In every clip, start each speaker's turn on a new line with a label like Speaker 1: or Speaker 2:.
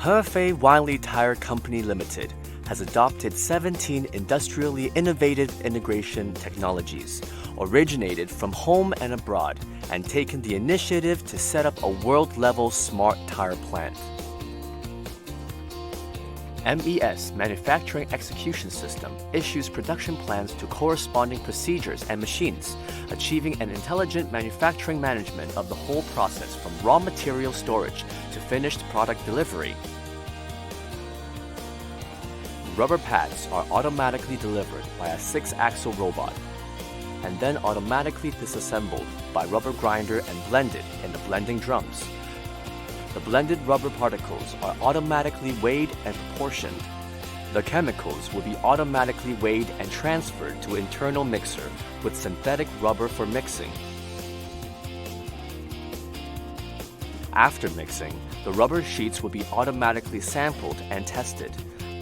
Speaker 1: HEFEI Wanli Tire Company Limited has adopted 17 industrially innovative integration technologies originated from home and abroad and taken the initiative to set up a world-level smart tire plant. MES Manufacturing Execution System issues production plans to corresponding procedures and machines, achieving an intelligent manufacturing management of the whole process from raw material storage to finished product delivery. Rubber pads are automatically delivered by a 6-axle robot and then automatically disassembled by rubber grinder and blended in the blending drums. The blended rubber particles are automatically weighed and proportioned. The chemicals will be automatically weighed and transferred to internal mixer with synthetic rubber for mixing. After mixing, the rubber sheets will be automatically sampled and tested,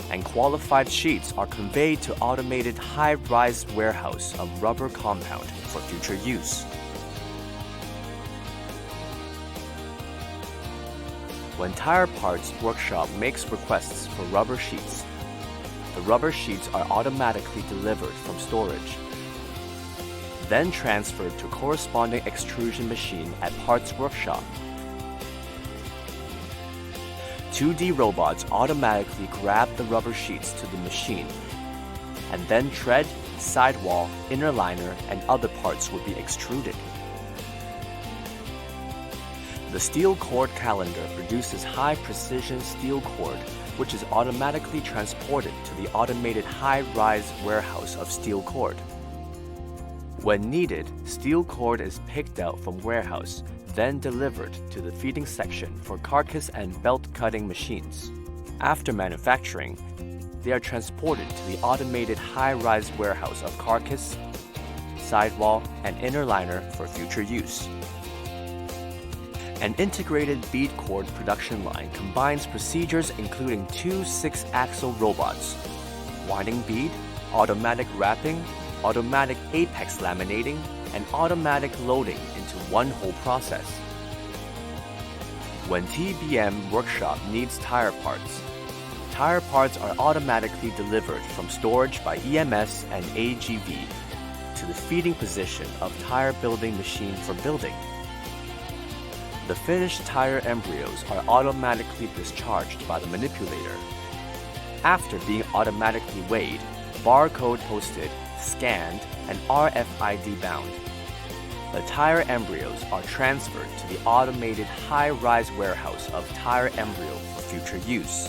Speaker 1: and qualified sheets are conveyed to automated high-rise warehouse of rubber compound for future use. When Tire Parts Workshop makes requests for rubber sheets, the rubber sheets are automatically delivered from storage, then transferred to corresponding extrusion machine at Parts Workshop. 2D robots automatically grab the rubber sheets to the machine, and then tread, sidewall, inner liner, and other parts will be extruded. The steel cord calendar produces high-precision steel cord, which is automatically transported to the automated high-rise warehouse of steel cord. When needed, steel cord is picked out from warehouse, then delivered to the feeding section for carcass and belt cutting machines. After manufacturing, they are transported to the automated high-rise warehouse of carcass, sidewall, and inner liner for future use. An integrated bead cord production line combines procedures including 2 6-axle robots, winding bead, automatic wrapping, automatic apex laminating, and automatic loading into one whole process. When TBM Workshop needs tire parts are automatically delivered from storage by EMS and AGV to the feeding position of tire building machine for building. The finished tire embryos are automatically discharged by the manipulator. After being automatically weighed, barcode posted, scanned, and RFID bound, the tire embryos are transferred to the automated high-rise warehouse of tire embryo for future use.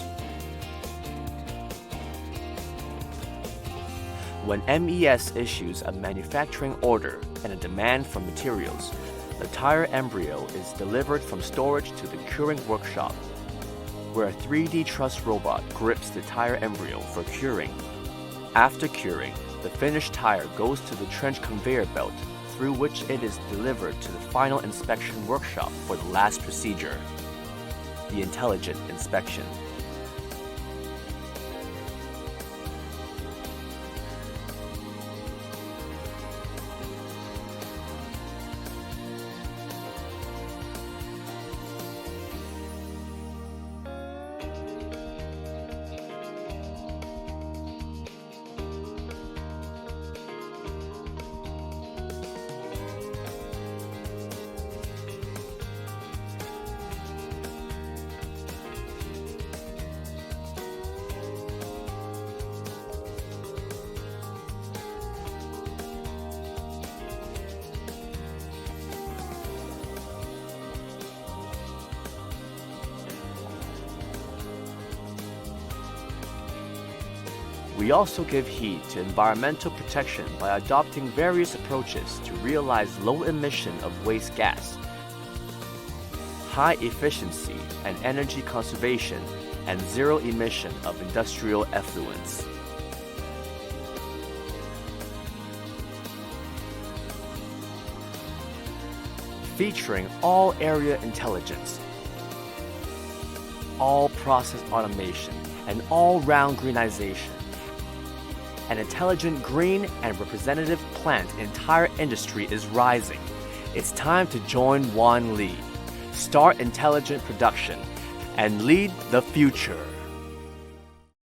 Speaker 1: When MES issues a manufacturing order and a demand for materials, the tire embryo is delivered from storage to the curing workshop, where a 3D truss robot grips the tire embryo for curing. After curing, the finished tire goes to the trench conveyor belt, through which it is delivered to the final inspection workshop for the last procedure, the intelligent inspection. We also give heed to environmental protection by adopting various approaches to realize low emission of waste gas, high efficiency and energy conservation, and zero emission of industrial effluents. Featuring all area intelligence, all process automation, and all-round greenization. An intelligent green and representative plant in tire industry is rising. It's time to join Wanli. Start intelligent production. and lead the future.